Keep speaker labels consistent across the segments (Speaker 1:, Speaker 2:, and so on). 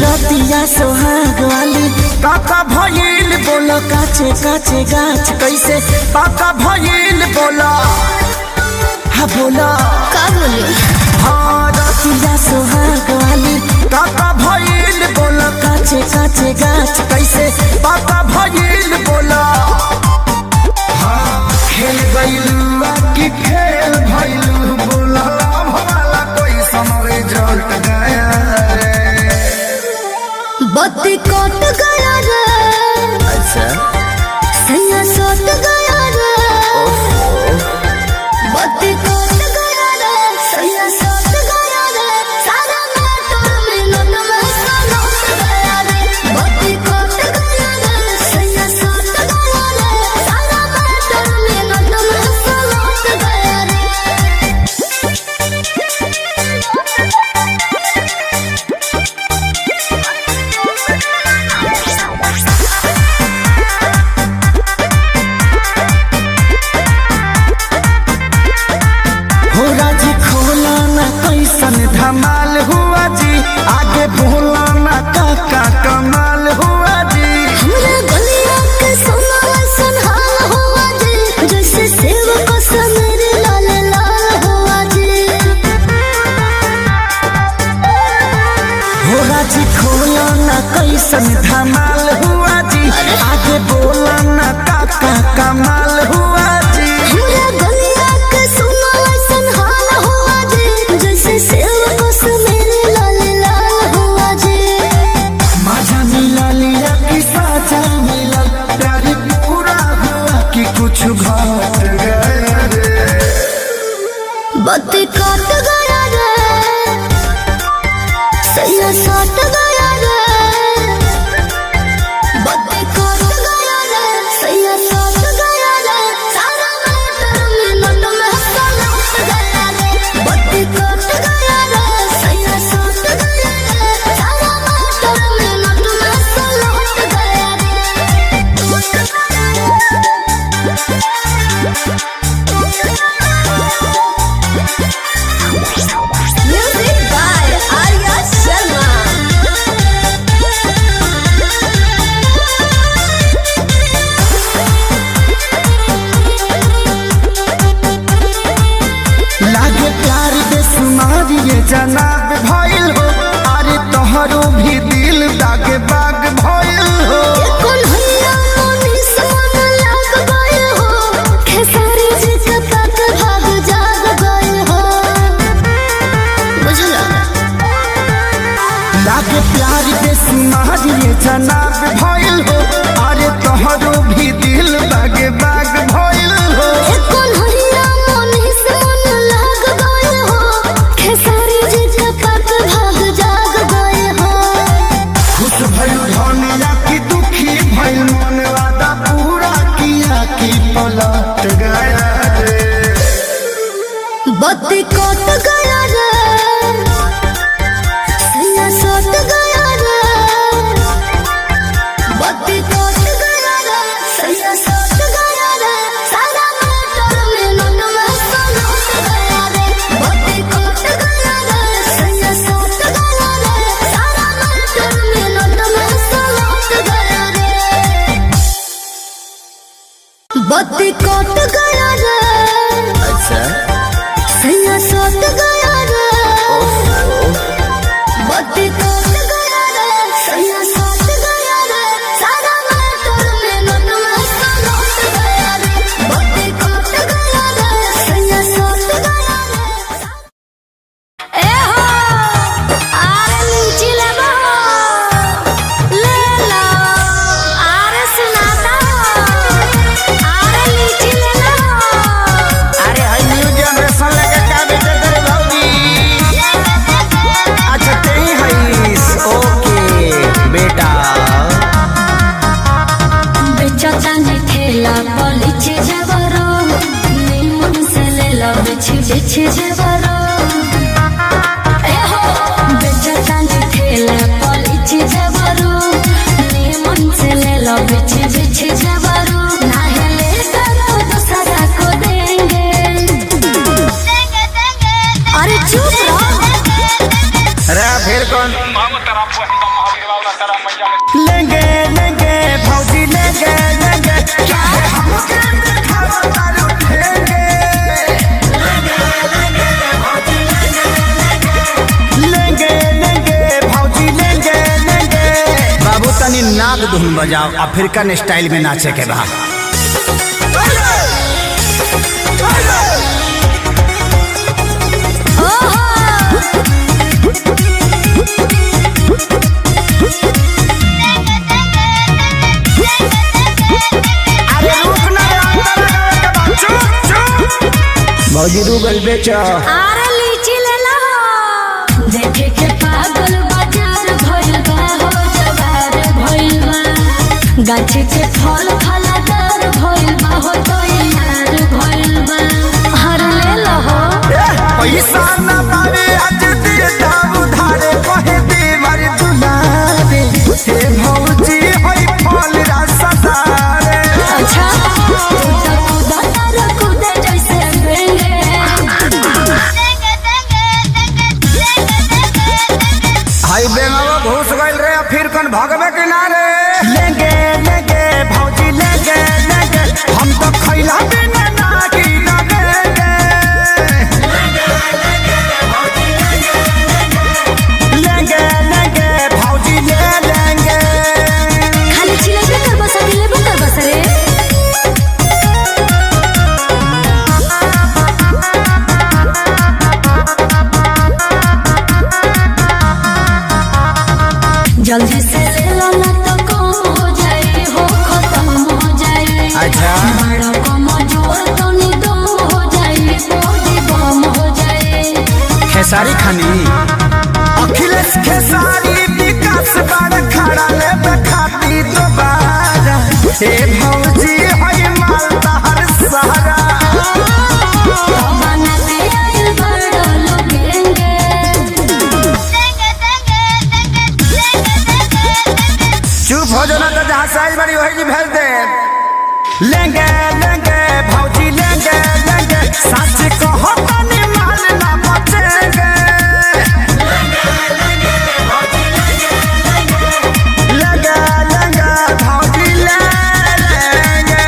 Speaker 1: रतिया सोहाग वाली काका भइल बोला काचे काचे गाछ कैसे पाका भइल बोला हाँ बोला
Speaker 2: का बोली
Speaker 1: हाँ रतिया सोहाग वाली काका भइल बोला काचे काचे गाछ कैसे पाका भइल बोला हाँ खेल गइलू की खेल भइलू बोला वाला कोई समरे जल्द गया
Speaker 2: बत्ती कट गया रे
Speaker 1: अच्छा
Speaker 2: सैया सट गया रे बत्ती कट गया रे सैया सट गया रे सारा मोटर मिनट में सलट गया रे बत्ती कट गया रे सैया सट गया रे सारा मोटर मिनट में सलट गया रे
Speaker 1: धमाल हुआ जी आगे भोला ना काका कमाल हुआ जी
Speaker 2: हमरा गलिया के सोना संहाल हुआ जी जैसे सेव को समेरे लाल लाल हुआ जी
Speaker 1: भोला जी खोला ना कैसन धमाल हुआ जी आगे भोला ना काका कमाल हुआ जी
Speaker 2: हमरा गलिया के सोना संहाल हुआ जी जैसे सेव को समेरे लाल लाल हुआ जी
Speaker 1: मजा मिला लिया कि साजा मिला प्यार पूरा हुआ कि कुछ घट गया रे
Speaker 2: बत्ती कट गया रे सैया सट गया रे बत्ती कट गया रे सैया सट गया रे सारा मोटर मिनट में सलट गया रे बत्ती कट गया रे सैया सट गया रे सारा मोटर मिनट में सलट गया Music by Arya Sharma.
Speaker 1: लागे प्यार बेसुमार ये जनाब भइल हो अरे तोहरो भी दिल दागे बाग भइल हो
Speaker 2: कौन हैया मोनी मन लाग गए हो खेसारी जी के तक भाग जाग गए हो बुझला
Speaker 1: लागे प्यार बेसुमार ये जनाब भइल हो अरे तोहरो भी दिल दागे बाग भइल हो
Speaker 2: कौन हैया मोनी मन लाग गए हो खेसारी जी के तक भाग जाग गए हो
Speaker 1: खुश भइल धनिया की दुखी भइल मन वादा पूरा किया कि पलट गया रे
Speaker 2: बत्ती कट गया रे सैया सट गया रे बत्ती कट गया रे सैया सट गया रे सारा मोटर मिनट में सलट गया रे बत्ती कट गया रे सैया सट गया रे सारा मोटर मिनट में सलट गया रे बत्ती कट गया रे
Speaker 1: अच्छा
Speaker 2: सैया सट गया रे बत्ती कट गया रे सैया सट गया रे सारा मोटर मिनट में सलट गया रे बत्ती कट गया रे सैया सट गया रे ए हो आरे लीची लेबो ले लो आरे सुनाता हो आरे लीची ले लो
Speaker 1: अरे हई न्यूजन
Speaker 2: बिछी बिछी जबरो एहो बेचतानी ठेला पलिची जबरो मन से ले लो बिछी बिछी जबरो ना हेले तो दूसरा को देंगे अरे चुप रहो
Speaker 1: अरे फिर कौन लेंगे लेंगे भौजी लेंगे लेंगे क्या है हमके दिखावा तारू ठेंगे लेंगे लेंगे भौजी लेंगे लेंगे बाबू तनी नाद धुन बजाओ अफ्रीकन स्टाइल में नाचे के बा भौजी रूगल बेचो
Speaker 2: अरे लीची ले लो देखे के पागल बाजार भइल बा हो जवार भइल बा गाछी के फल फलादार भइल बा हो तो यार भइल बा हर ले लो हो
Speaker 1: पैसा न पावे आज दिए दाम उधारे कहे देवर दुलारे हे भौजी होई फल रसदारे
Speaker 2: अच्छा कूदा कूदा जैसे बेंगे
Speaker 1: हाई बेंगावा घुस गइल रे फिर कौन भगवे किनारे लेंगे लेंगे भौजी लेंगे लेंगे हम तो खैला बिना ना की लगेंगे लेंगे लेंगे भौजी ले लेंगे
Speaker 2: खाली छिले कर बस लेबो कर बस रे जल्दी से ले लो ना तो कम हो जाए हो खत्म हो जाए
Speaker 1: अच्छा
Speaker 2: बड़ा कम जोर तो नहीं दम हो जाए बॉडी बम हो जाए
Speaker 1: खेसारी खानी अखिलेश खेसारी विकास बड़ खड़ा ले खाती दोबारा हे भौजी होई मालदा हर सहारा
Speaker 2: बना के आइल बड़ा लोगेंगे
Speaker 1: चुप हो जाना तो जहाँ साइज बड़ी वही जी भेज दे लेंगे लेंगे भौजी लेंगे लेंगे सच कहो तनी माल ना बचेंगे लेंगे लेंगे भौजी ले लेंगे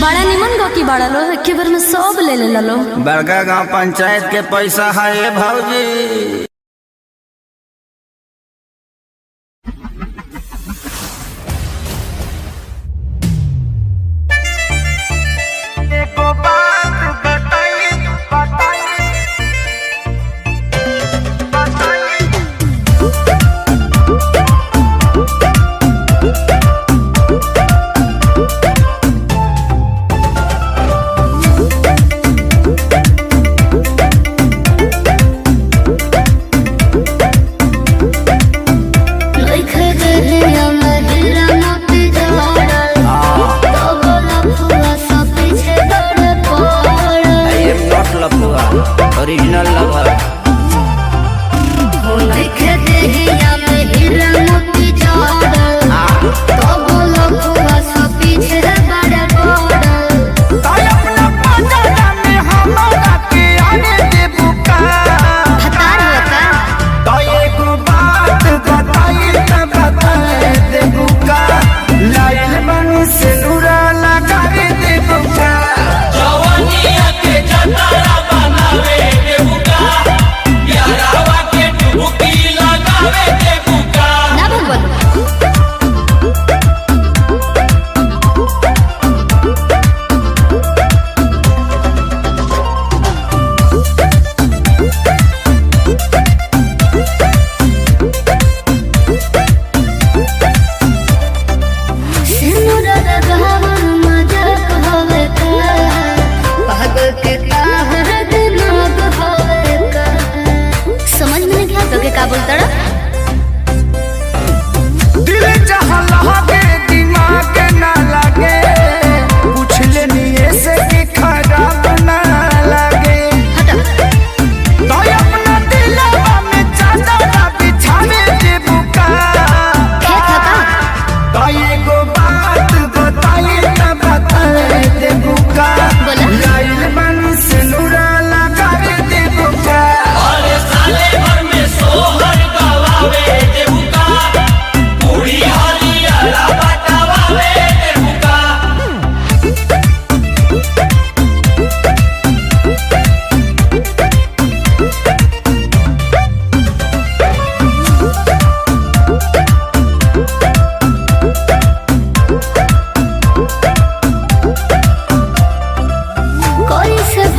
Speaker 2: बड़ा निमन गो की बड़ा लो एक बार में सब ले ले लो
Speaker 1: बड़का गांव पंचायत के पैसा है ये भौजी एको बात बताई ओरिजिनल लवर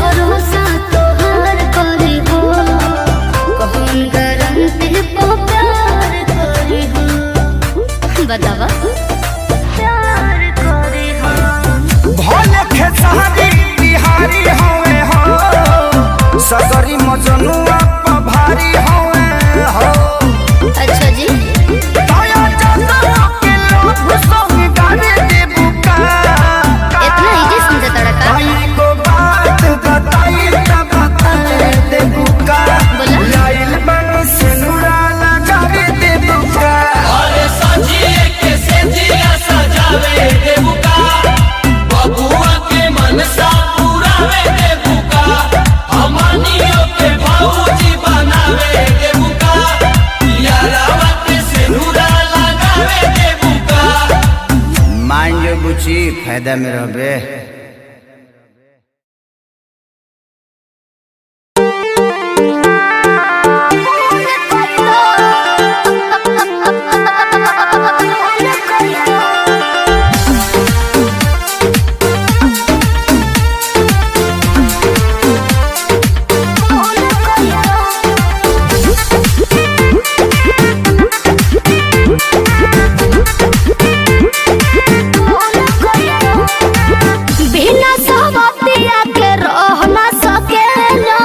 Speaker 2: भरोसा तोहार करे हो कौन गारंटी पे प्यार करे हो बतावा प्यार करे हो
Speaker 1: भोले खेसारी बिहारी होवे हो सगरी मजनुआ भारी होवे हो
Speaker 2: अच्छा जी
Speaker 1: दया जाना के लोग संग गाने दे बुका
Speaker 2: इतना इजी समझा तड़का
Speaker 1: आई को बात बताई तब बता दे बुका
Speaker 2: बोला
Speaker 1: लाइल बन से नुरा लगा दे बुका
Speaker 3: अरे सजिए के सेजिया सजावे देवुका बबुआ के मनसा पुरावे देवुका हमनियों के भौजी बनावे देवुका यारावा के सिनुरा लगावे देवुका
Speaker 1: मान जो बुची फायदा में रहबे
Speaker 2: बिना सहमतिया के रह ना सकेला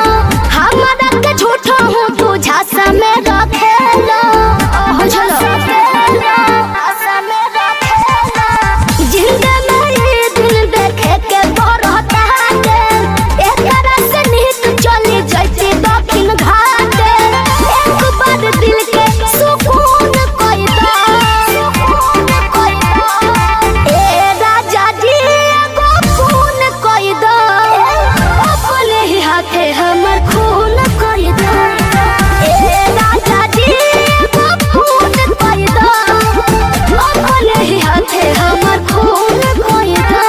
Speaker 2: हमरा के झूठा हूँ तू झांसा में रखेला जिंदे में ये दिल देखे के बरहता है एक तरह से नीत चली जाती दक्षिण घाट एक बार दिल के सुकून कोई ए राजा जी एगो खून कोई दो अपने ही हाथे हमर खून कोई दो ए राजा जी एगो खून कोई दो अपने ही हाथे हमर खून कोई दो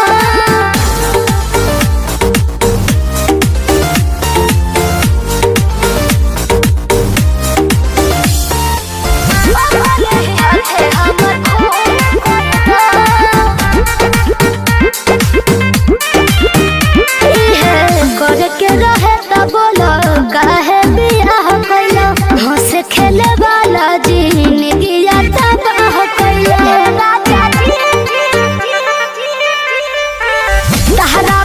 Speaker 2: अपने ही हाथे हमर खून करे के रहे त बोलो काहे बियाह कैलो हंस खेले वाला जिंदगी तबाह कैलो तहरा